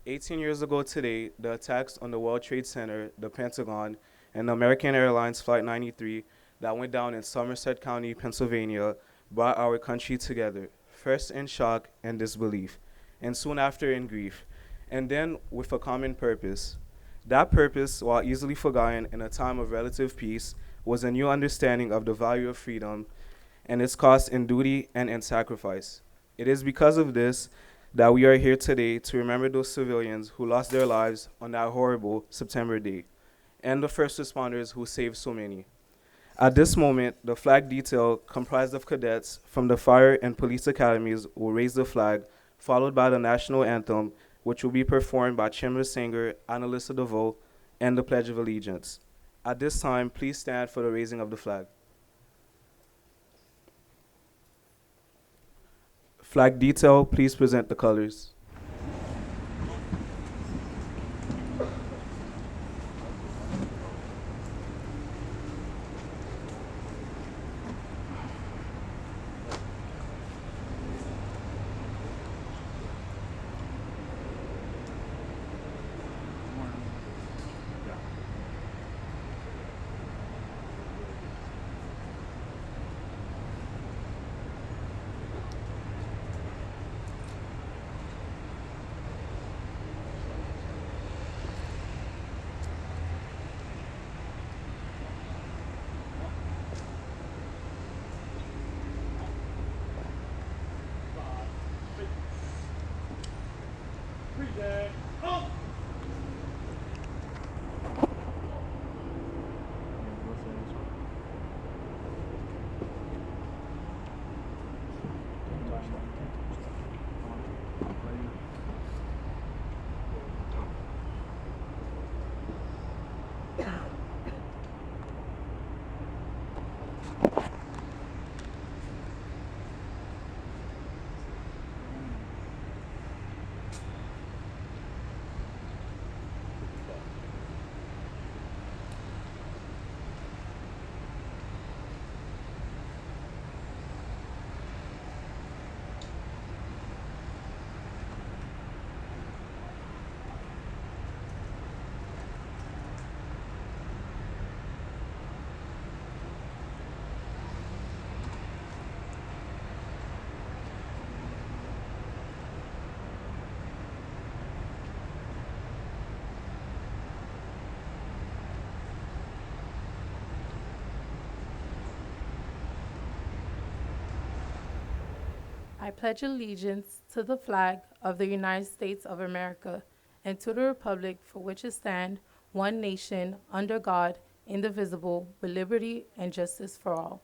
18 years ago today, the attacks on the World Trade Center, the Pentagon, and American Airlines Flight 93 that went down in Somerset County, Pennsylvania, brought our country together, first in shock and disbelief, and soon after in grief, and then with a common purpose. That purpose, while easily forgotten in a time of relative peace, was a new understanding of the value of freedom and its cost in duty and in sacrifice. It is because of this that we are here today to remember those civilians who lost their lives on that horrible September day, and the first responders who saved so many. At this moment, the flag detail, comprised of cadets from the fire and police academies, will raise the flag, followed by the national anthem, which will be performed by chamber singer Annalisa DeVoe, and the Pledge of Allegiance. At this time, please stand for the raising of the flag. Flag detail, please present the colors. I pledge allegiance to the flag of the United States of America and to the republic for which it stands, one nation, under God, indivisible, with liberty and justice for all.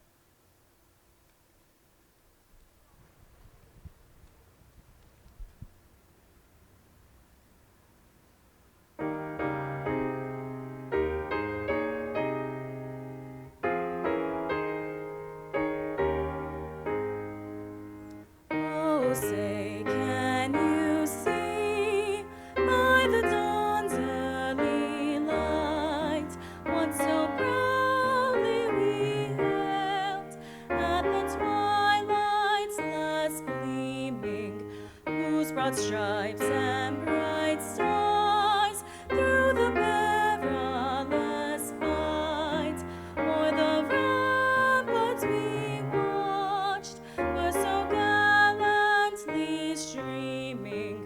Oh, say, can you see by the dawn's early light what so proudly we hailed at the twilight's last gleaming, whose broad stripes and bright stars through the perilous fight o'er the ramparts we watched were so gallantly streaming,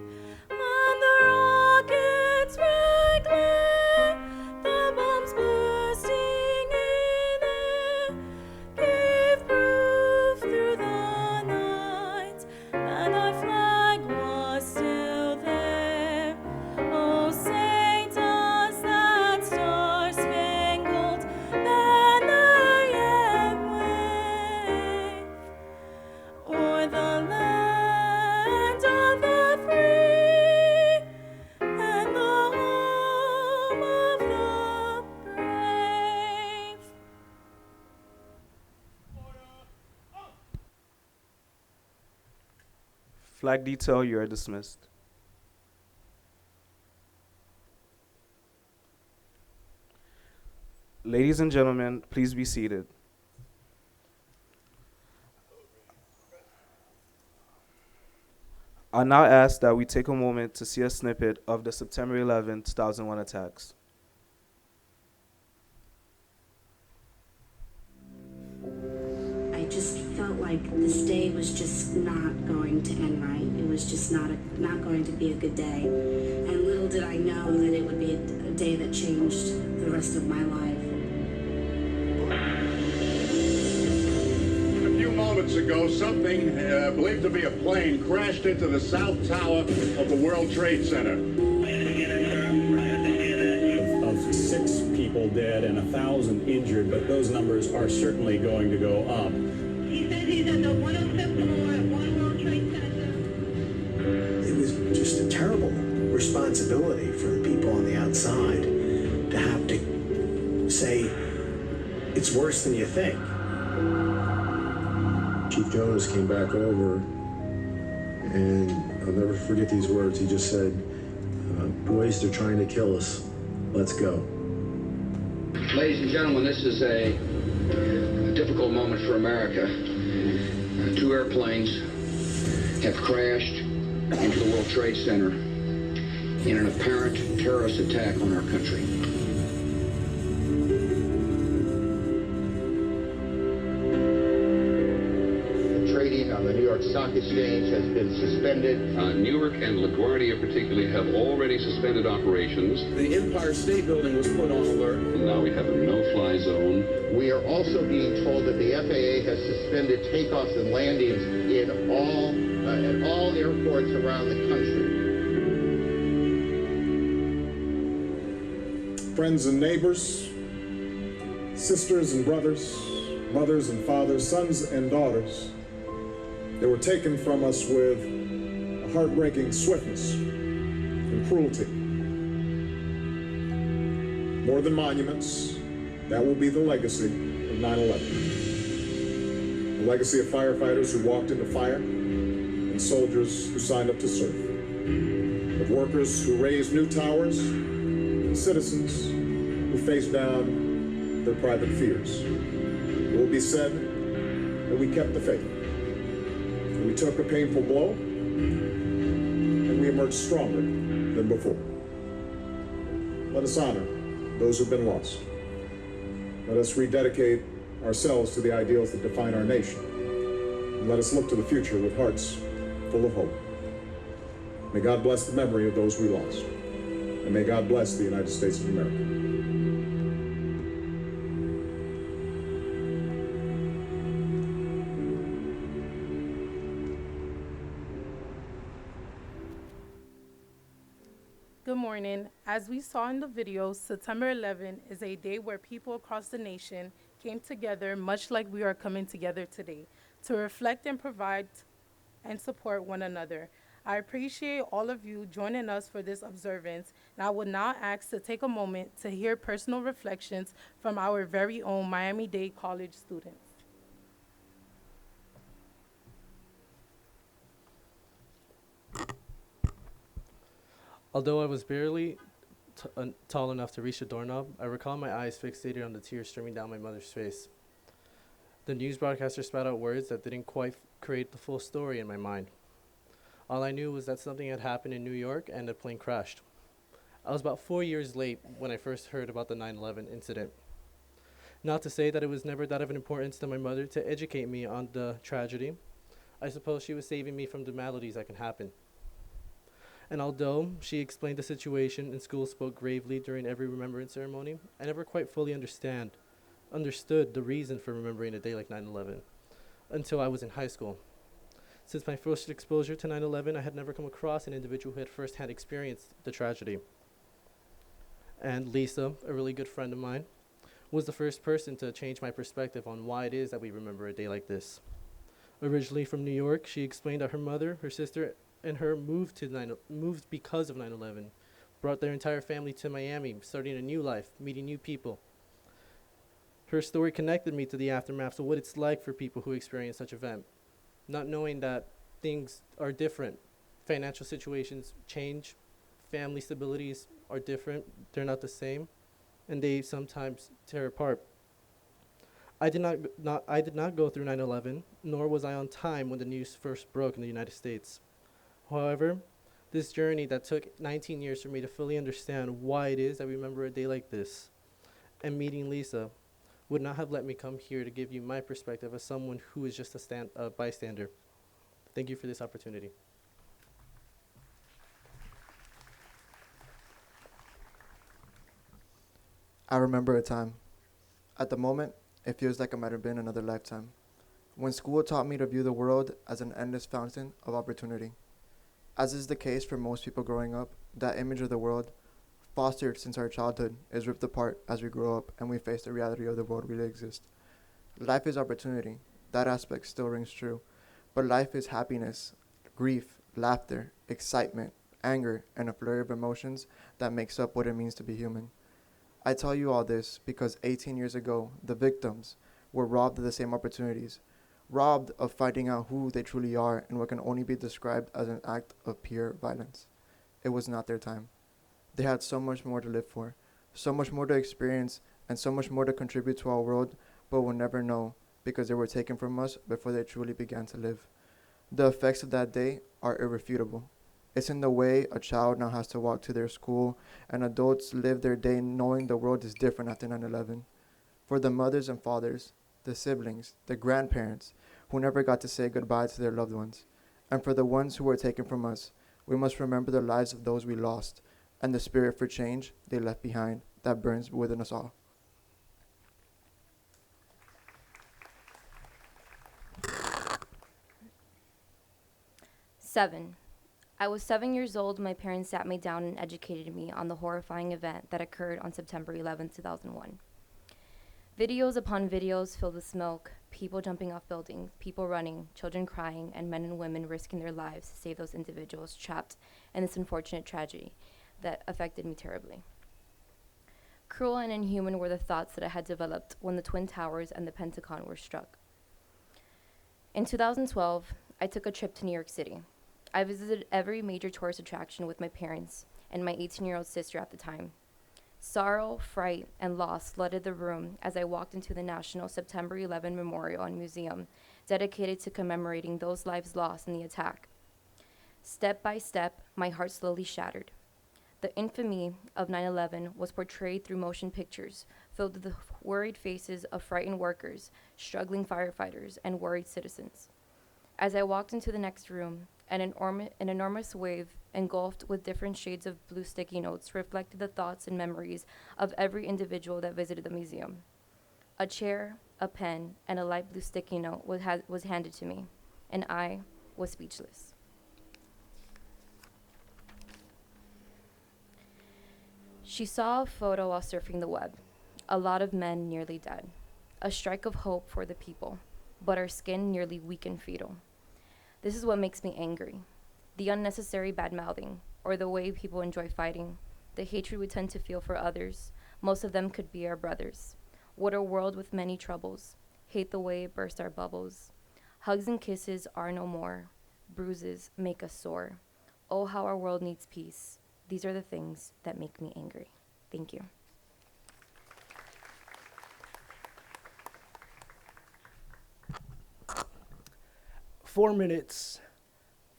and the rockets' red glare, the bombs bursting in air, gave proof through the night that our flag was still there. Oh, say does that star-spangled banner yet wave o'er the land of the free and the home of the brave? Flag detail, you are dismissed. Ladies and gentlemen, please be seated. I now ask that we take a moment to see a snippet of the September 11, 2001 attacks. I just felt like this day was just not going to end right. It was just not going to be a good day. And little did I know that it would be a day that changed the rest of my life. A few moments ago, something believed to be a plane crashed into the south tower of the World Trade Center. Of 6 people dead and 1,000 injured, but those numbers are certainly going to go up. He says he's at the 105th floor at One World Trade Center. It was just a terrible responsibility for the people on the outside to have to say, it's worse than you think. Chief Jonas came back over, and I'll never forget these words. He just said, boys, they're trying to kill us. Let's go. Ladies and gentlemen, this is a difficult moment for America. 2 airplanes have crashed into the World Trade Center in an apparent terrorist attack on our country. Trading on the New York Stock Exchange has been suspended. Newark and LaGuardia particularly have already suspended operations. The Empire State Building was put on alert. And now we have a no-fly zone. We are also being told that the FAA has suspended takeoffs and landings in at all airports around the country. Friends and neighbors, sisters and brothers, mothers and fathers, sons and daughters, they were taken from us with a heartbreaking swiftness and cruelty. More than monuments, that will be the legacy of 9/11. The legacy of firefighters who walked into fire and soldiers who signed up to serve. Of workers who raised new towers and citizens who faced down their private fears. It will be said that we kept the faith. We took a painful blow, and we emerged stronger than before. Let us honor those who've been lost. Let us rededicate ourselves to the ideals that define our nation. And let us look to the future with hearts full of hope. May God bless the memory of those we lost. And may God bless the United States of America. Good morning. As we saw in the video, September 11 is a day where people across the nation came together, much like we are coming together today, to reflect and provide and support one another. I appreciate all of you joining us for this observance, and I would now ask to take a moment to hear personal reflections from our very own Miami-Dade College students. Although I was barely tall enough to reach the doorknob, I recall my eyes fixated on the tears streaming down my mother's face. The news broadcaster spat out words that didn't quite create the full story in my mind. All I knew was that something had happened in New York and the plane crashed. I was about 4 years late when I first heard about the 9/11 incident. Not to say that it was never that of an importance to my mother to educate me on the tragedy. I suppose she was saving me from the maladies that can happen. And although she explained the situation and school spoke gravely during every remembrance ceremony, I never quite fully understood the reason for remembering a day like 9/11 until I was in high school. Since my first exposure to 9/11, I had never come across an individual who had firsthand experienced the tragedy. And Lisa, a really good friend of mine, was the first person to change my perspective on why it is that we remember a day like this. Originally from New York, she explained that her mother, her sister, and her moved because of 9/11, brought their entire family to Miami, starting a new life, meeting new people. Her story connected me to the aftermath of what it's like for people who experience such event, not knowing that things are different. Financial situations change, family stabilities are different, they're not the same, and they sometimes tear apart. I did not go through 9/11, nor was I on time when the news first broke in the United States. However, this journey that took 19 years for me to fully understand why it is that we remember a day like this, and meeting Lisa, would not have let me come here to give you my perspective as someone who is just a bystander. Thank you for this opportunity. I remember a time. At the moment, it feels like it might have been another lifetime, when school taught me to view the world as an endless fountain of opportunity. As is the case for most people growing up, that image of the world, fostered since our childhood, is ripped apart as we grow up and we face the reality of the world really exists. Life is opportunity. That aspect still rings true. But life is happiness, grief, laughter, excitement, anger, and a flurry of emotions that makes up what it means to be human. I tell you all this because 18 years ago, the victims were robbed of the same opportunities, robbed of finding out who they truly are in what can only be described as an act of pure violence. It was not their time. They had so much more to live for, so much more to experience, and so much more to contribute to our world, but will never know because they were taken from us before they truly began to live. The effects of that day are irrefutable. It's in the way a child now has to walk to their school, and adults live their day knowing the world is different after 9/11. For the mothers and fathers, the siblings, the grandparents who never got to say goodbye to their loved ones, and for the ones who were taken from us, we must remember the lives of those we lost and the spirit for change they left behind that burns within us all. 7. I was 7 years old when my parents sat me down and educated me on the horrifying event that occurred on September 11, 2001. Videos upon videos filled with smoke, people jumping off buildings, people running, children crying, and men and women risking their lives to save those individuals trapped in this unfortunate tragedy that affected me terribly. Cruel and inhuman were the thoughts that I had developed when the Twin Towers and the Pentagon were struck. In 2012, I took a trip to New York City. I visited every major tourist attraction with my parents and my 18-year-old sister at the time. Sorrow, fright, and loss flooded the room as I walked into the National September 11 Memorial and Museum, dedicated to commemorating those lives lost in the attack. Step by step, my heart slowly shattered. The infamy of 9/11 was portrayed through motion pictures, filled with the worried faces of frightened workers, struggling firefighters, and worried citizens. As I walked into the next room, an enormous wave, engulfed with different shades of blue sticky notes, reflected the thoughts and memories of every individual that visited the museum. A chair, a pen, and a light blue sticky note was handed to me, and I was speechless. She saw a photo while surfing the web. A lot of men nearly dead. A strike of hope for the people, but our skin nearly weak and fetal. This is what makes me angry. The unnecessary bad-mouthing, or the way people enjoy fighting. The hatred we tend to feel for others. Most of them could be our brothers. What a world with many troubles. Hate the way it bursts our bubbles. Hugs and kisses are no more. Bruises make us sore. Oh, how our world needs peace. These are the things that make me angry. Thank you. Four minutes.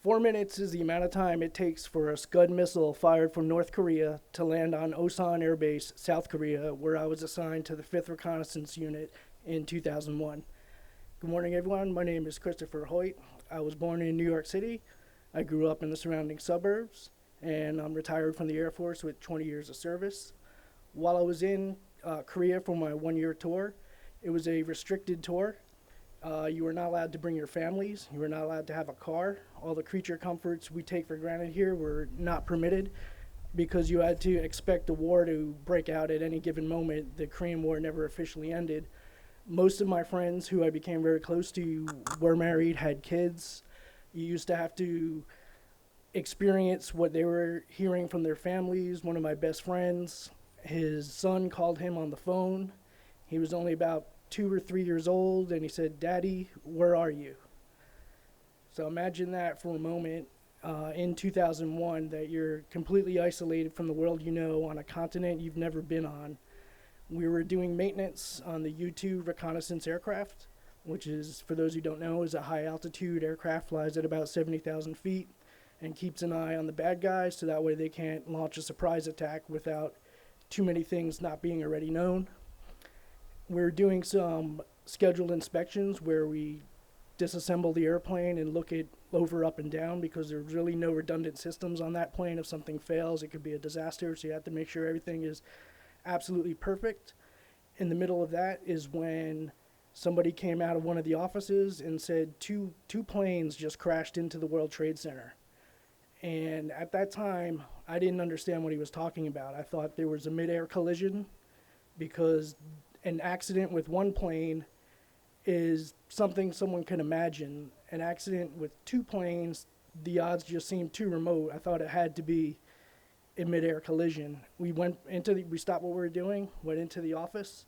4 minutes is the amount of time it takes for a Scud missile fired from North Korea to land on Osan Air Base, South Korea, where I was assigned to the 5th Reconnaissance Unit in 2001. Good morning, everyone. My name is Christopher Hoyt. I was born in New York City. I grew up in the surrounding suburbs, and I'm retired from the Air Force with 20 years of service. While I was in Korea for my one-year tour, it was a restricted tour. You were not allowed to bring your families. You were not allowed to have a car. All the creature comforts we take for granted here were not permitted because you had to expect a war to break out at any given moment. The Korean War never officially ended. Most of my friends who I became very close to were married, had kids. You used to have to experience what they were hearing from their families. One of my best friends, his son called him on the phone. He was only about 2 or 3 years old, and he said, "Daddy, where are you?" So imagine that for a moment in 2001, that you're completely isolated from the world you know on a continent you've never been on. We were doing maintenance on the U-2 reconnaissance aircraft, which is, for those who don't know, is a high altitude aircraft, flies at about 70,000 feet. and keeps an eye on the bad guys so that way they can't launch a surprise attack without too many things not being already known. We're doing some scheduled inspections where we disassemble the airplane and look it over, up, and down, because there's really no redundant systems on that plane. If something fails, it could be a disaster, so you have to make sure everything is absolutely perfect. In the middle of that is when somebody came out of one of the offices and said two planes just crashed into the World Trade Center. And at that time, I didn't understand what he was talking about. I thought there was a mid-air collision, because an accident with one plane is something someone can imagine. An accident with two planes, the odds just seemed too remote. I thought it had to be a mid-air collision. We stopped what we were doing, went into the office,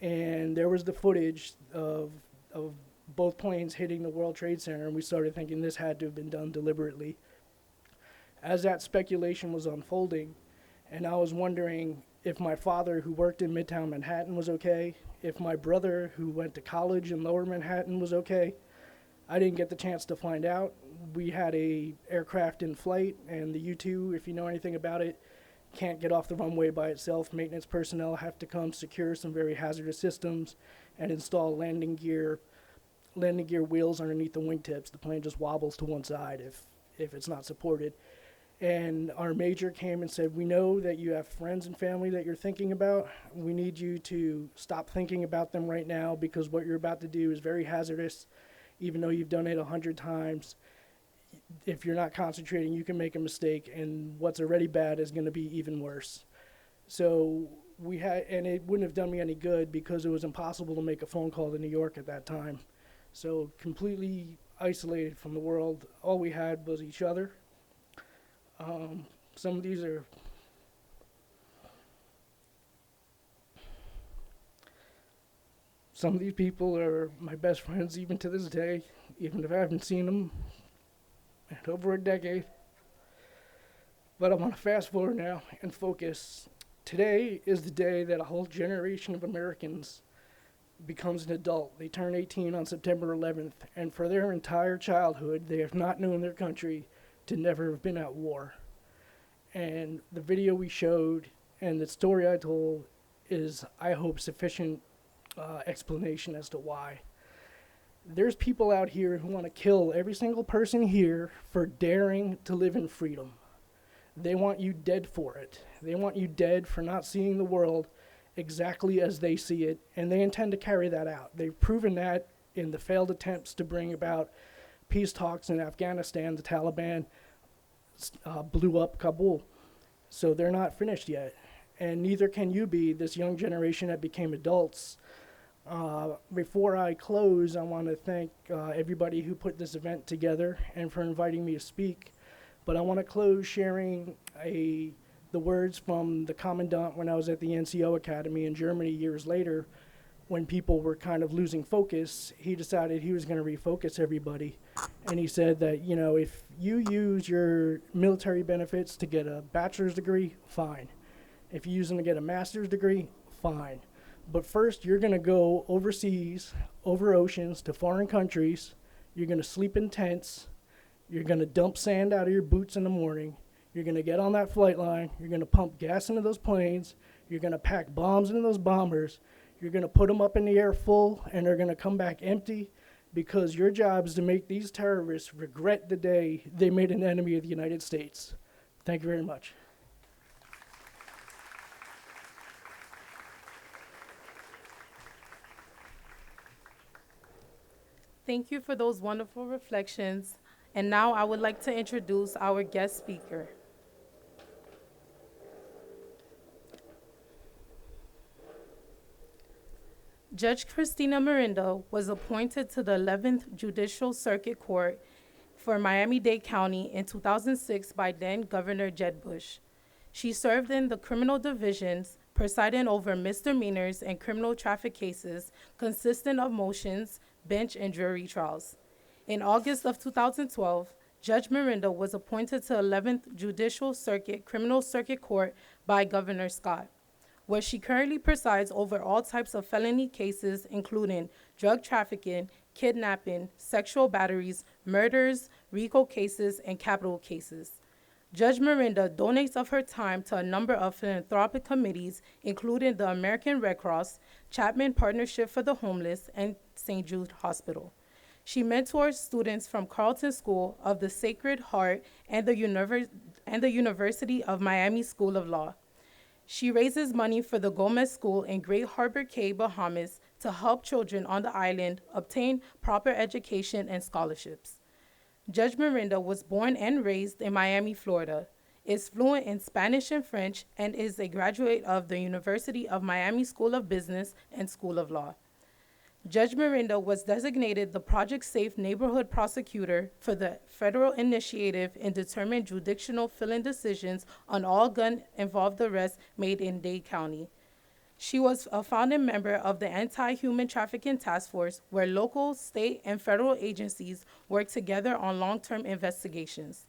and there was the footage of both planes hitting the World Trade Center, and we started thinking this had to have been done deliberately. As that speculation was unfolding, and I was wondering if my father, who worked in Midtown Manhattan, was okay, if my brother, who went to college in Lower Manhattan, was okay. I didn't get the chance to find out. We had a aircraft in flight, and the U-2, if you know anything about it, can't get off the runway by itself. Maintenance personnel have to come secure some very hazardous systems and install landing gear wheels underneath the wingtips. The plane just wobbles to one side if it's not supported. And our major came and said, we know that you have friends and family that you're thinking about. We need you to stop thinking about them right now, because what you're about to do is very hazardous. Even though you've done it 100 times, if you're not concentrating, you can make a mistake, and what's already bad is going to be even worse. So and it wouldn't have done me any good, because it was impossible to make a phone call to New York at that time. So completely isolated from the world. All we had was each other. Some of these people are my best friends even to this day, even if I haven't seen them in over a decade. But I want to fast forward now and focus. Today is the day that a whole generation of Americans becomes an adult. They turn 18 on September 11th, and for their entire childhood, they have not known their country to never have been at war. And the video we showed and the story I told is, I hope, sufficient explanation as to why. There's people out here who want to kill every single person here for daring to live in freedom. They want you dead for it. They want you dead for not seeing the world exactly as they see it, and they intend to carry that out. They've proven that in the failed attempts to bring about peace talks in Afghanistan. The Taliban blew up Kabul. So they're not finished yet. And neither can you be, this young generation that became adults. Before I close, I want to thank everybody who put this event together and for inviting me to speak. But I want to close sharing the words from the commandant when I was at the NCO Academy in Germany years later. When people were kind of losing focus, he decided he was going to refocus everybody. And he said that, if you use your military benefits to get a bachelor's degree, fine. If you use them to get a master's degree, fine. But first, you're going to go overseas, over oceans, to foreign countries. You're going to sleep in tents. You're going to dump sand out of your boots in the morning. You're going to get on that flight line. You're going to pump gas into those planes. You're going to pack bombs into those bombers. You're going to put them up in the air full, and they're going to come back empty, because your job is to make these terrorists regret the day they made an enemy of the United States. Thank you very much. Thank you for those wonderful reflections. And now I would like to introduce our guest speaker. Judge Christina Miranda was appointed to the 11th Judicial Circuit Court for Miami-Dade County in 2006 by then Governor Jeb Bush. She served in the criminal divisions, presiding over misdemeanors and criminal traffic cases consisting of motions, bench, and jury trials. In August of 2012, Judge Miranda was appointed to 11th Judicial Circuit Criminal Circuit Court by Governor Scott, where she currently presides over all types of felony cases, including drug trafficking, kidnapping, sexual batteries, murders, RICO cases, and capital cases. Judge Miranda donates of her time to a number of philanthropic committees, including the American Red Cross, Chapman Partnership for the Homeless, and St. Jude Hospital. She mentors students from Carleton School of the Sacred Heart and the University of Miami School of Law. She raises money for the Gomez School in Great Harbor Cay, Bahamas, to help children on the island obtain proper education and scholarships. Judge Miranda was born and raised in Miami, Florida, is fluent in Spanish and French, and is a graduate of the University of Miami School of Business and School of Law. Judge Miranda was designated the Project Safe Neighborhood Prosecutor for the federal initiative in determining jurisdictional fill-in decisions on all gun-involved arrests made in Dade County. She was a founding member of the Anti-Human Trafficking Task Force, where local, state, and federal agencies work together on long-term investigations.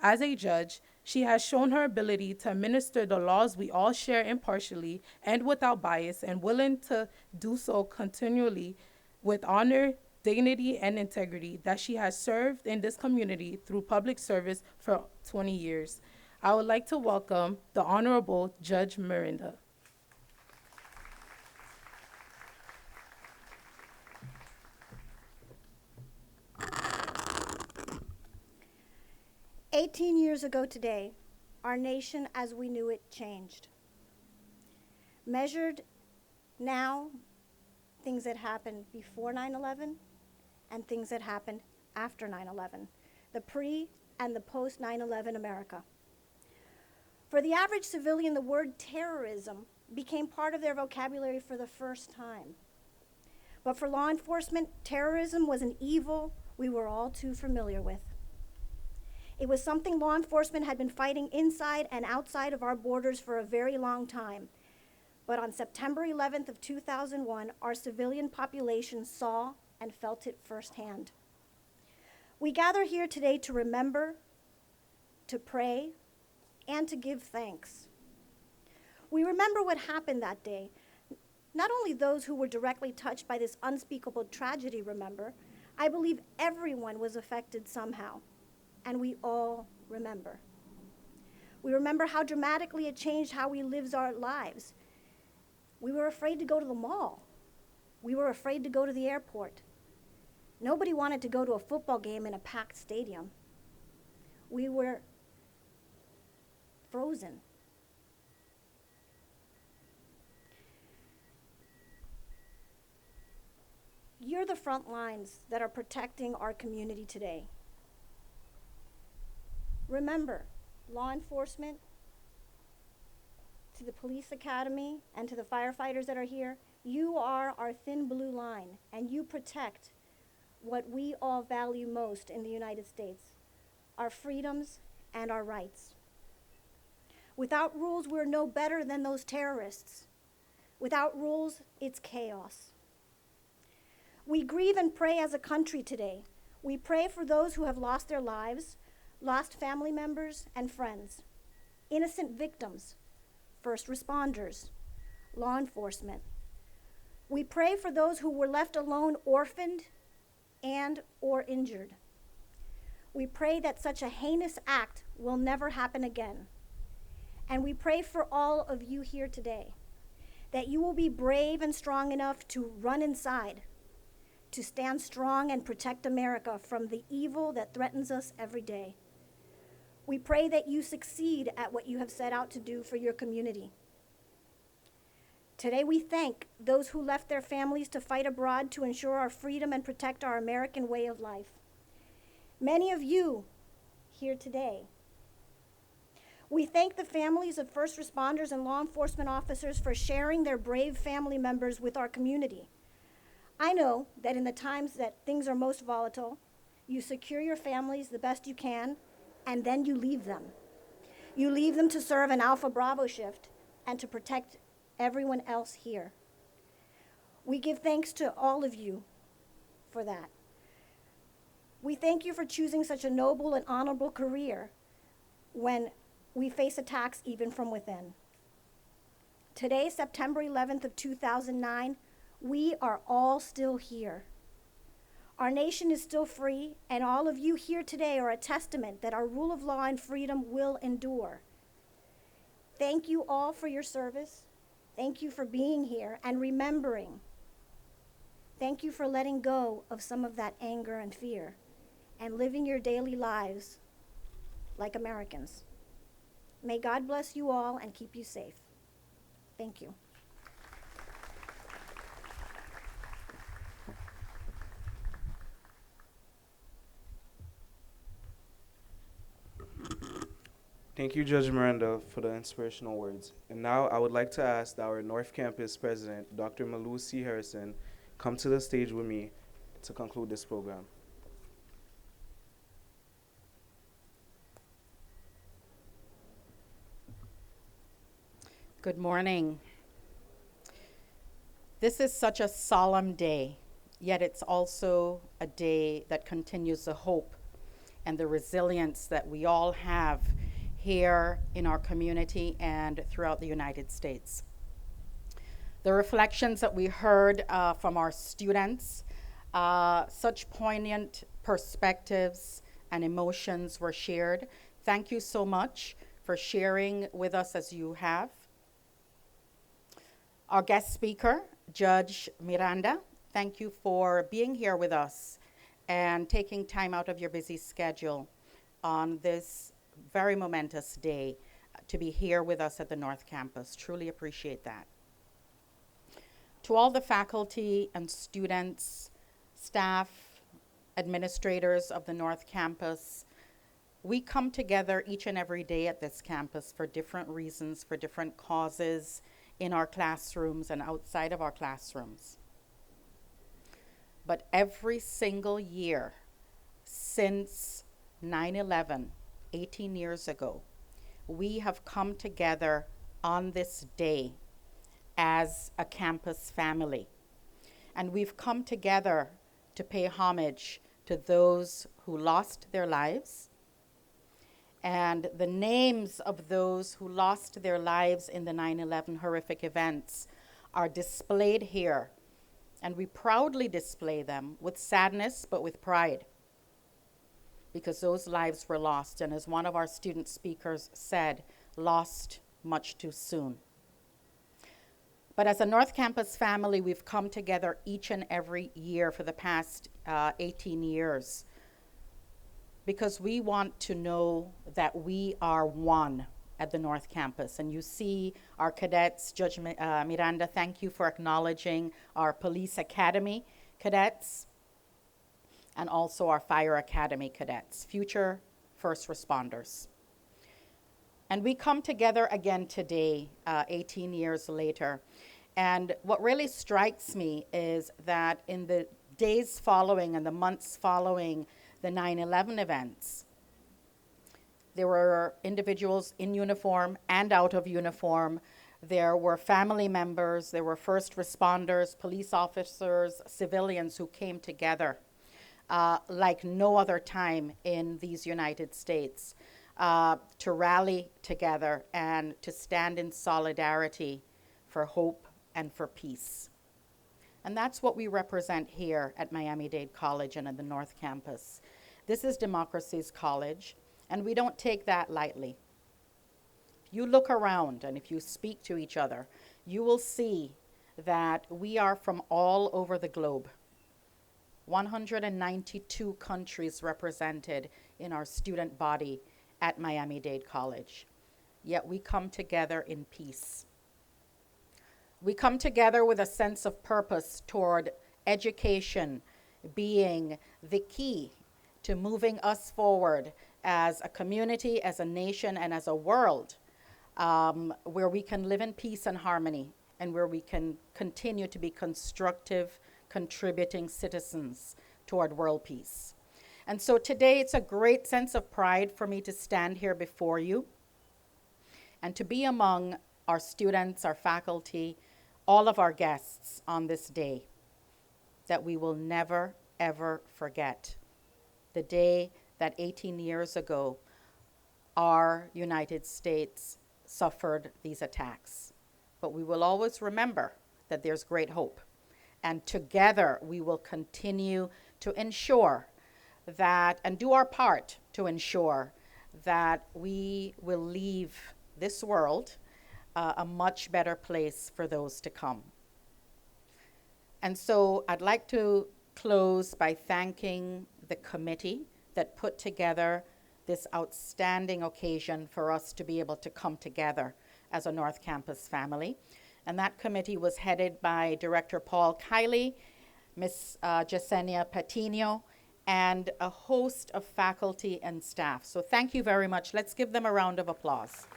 As a judge, she has shown her ability to administer the laws we all share impartially and without bias, and willing to do so continually with honor, dignity, and integrity that she has served in this community through public service for 20 years. I would like to welcome the Honorable Judge Miranda. "18 years ago today, our nation as we knew it changed. Measured now, things that happened before 9/11 and things that happened after 9/11, the pre and the post 9/11 America. For the average civilian, the word terrorism became part of their vocabulary for the first time. But for law enforcement, terrorism was an evil we were all too familiar with. It was something law enforcement had been fighting inside and outside of our borders for a very long time. But on September 11th of 2001, our civilian population saw and felt it firsthand. We gather here today to remember, to pray, and to give thanks. We remember what happened that day. Not only those who were directly touched by this unspeakable tragedy remember, I believe everyone was affected somehow. And we all remember. We remember how dramatically it changed how we lived our lives. We were afraid to go to the mall. We were afraid to go to the airport. Nobody wanted to go to a football game in a packed stadium. We were frozen. You're the front lines that are protecting our community today. Remember, law enforcement, to the police academy, and to the firefighters that are here, you are our thin blue line, and you protect what we all value most in the United States, our freedoms and our rights. Without rules, we're no better than those terrorists. Without rules, it's chaos. We grieve and pray as a country today. We pray for those who have lost their lives, lost family members and friends, innocent victims, first responders, law enforcement. We pray for those who were left alone, orphaned, and or injured. We pray that such a heinous act will never happen again. And we pray for all of you here today, that you will be brave and strong enough to run inside, to stand strong and protect America from the evil that threatens us every day. We pray that you succeed at what you have set out to do for your community. Today we thank those who left their families to fight abroad to ensure our freedom and protect our American way of life. Many of you here today. We thank the families of first responders and law enforcement officers for sharing their brave family members with our community. I know that in the times that things are most volatile, you secure your families the best you can, and then you leave them. You leave them to serve an Alpha Bravo shift and to protect everyone else here. We give thanks to all of you for that. We thank you for choosing such a noble and honorable career when we face attacks even from within. Today, September 11th of 2009, we are all still here. Our nation is still free, and all of you here today are a testament that our rule of law and freedom will endure. Thank you all for your service. Thank you for being here and remembering. Thank you for letting go of some of that anger and fear and living your daily lives like Americans. May God bless you all and keep you safe. Thank you. Thank you, Judge Miranda, for the inspirational words. And now I would like to ask our North Campus President, Dr. Malou C. Harrison, come to the stage with me to conclude this program. Good morning. This is such a solemn day, yet it's also a day that continues the hope and the resilience that we all have here in our community and throughout the United States. The reflections that we heard from our students, such poignant perspectives and emotions were shared. Thank you so much for sharing with us as you have. Our guest speaker, Judge Miranda, thank you for being here with us and taking time out of your busy schedule on this very momentous day to be here with us at the North Campus. Truly appreciate that. To all the faculty and students, staff, administrators of the North Campus, we come together each and every day at this campus for different reasons, for different causes, in our classrooms and outside of our classrooms. But every single year since 9/11, 18 years ago, we have come together on this day as a campus family. And we've come together to pay homage to those who lost their lives. And the names of those who lost their lives in the 9/11 horrific events are displayed here. And we proudly display them with sadness, but with pride, because those lives were lost. And as one of our student speakers said, lost much too soon. But as a North Campus family, we've come together each and every year for the past 18 years. Because we want to know that we are one at the North Campus. And you see our cadets, Judge Miranda, thank you for acknowledging our Police Academy cadets and also our Fire Academy cadets, future first responders. And we come together again today, 18 years later. And what really strikes me is that in the days following and the months following the 9/11 events, there were individuals in uniform and out of uniform. There were family members, there were first responders, police officers, civilians who came together like no other time in these United States to rally together and to stand in solidarity for hope and for peace. And that's what we represent here at Miami-Dade College and at the North Campus. This is democracy's college, and we don't take that lightly. If you look around and if you speak to each other, you will see that we are from all over the globe. 192 countries represented in our student body at Miami-Dade College. Yet we come together in peace. We come together with a sense of purpose toward education being the key to moving us forward as a community, as a nation, and as a world, where we can live in peace and harmony, and where we can continue to be constructive, contributing citizens toward world peace. And so today it's a great sense of pride for me to stand here before you and to be among our students, our faculty, all of our guests on this day that we will never, ever forget. The day that 18 years ago, our United States suffered these attacks. But we will always remember that there's great hope. And together we will continue to ensure that, and do our part to ensure that we will leave this world a much better place for those to come. And so I'd like to close by thanking the committee that put together this outstanding occasion for us to be able to come together as a North Campus family. And that committee was headed by Director Paul Kiley, Ms. Jasenia Patino, and a host of faculty and staff. So thank you very much. Let's give them a round of applause.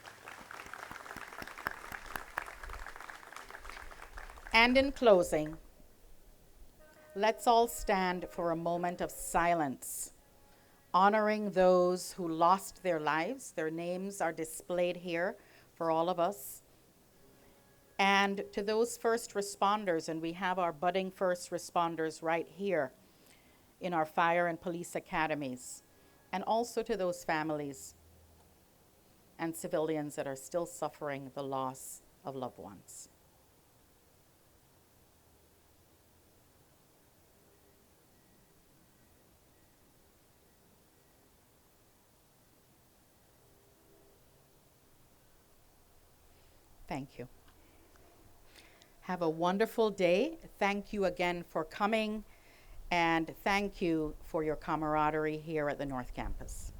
And in closing, let's all stand for a moment of silence, honoring those who lost their lives. Their names are displayed here for all of us. And to those first responders, and we have our budding first responders right here in our fire and police academies, and also to those families and civilians that are still suffering the loss of loved ones. Thank you. Have a wonderful day. Thank you again for coming, and thank you for your camaraderie here at the North Campus.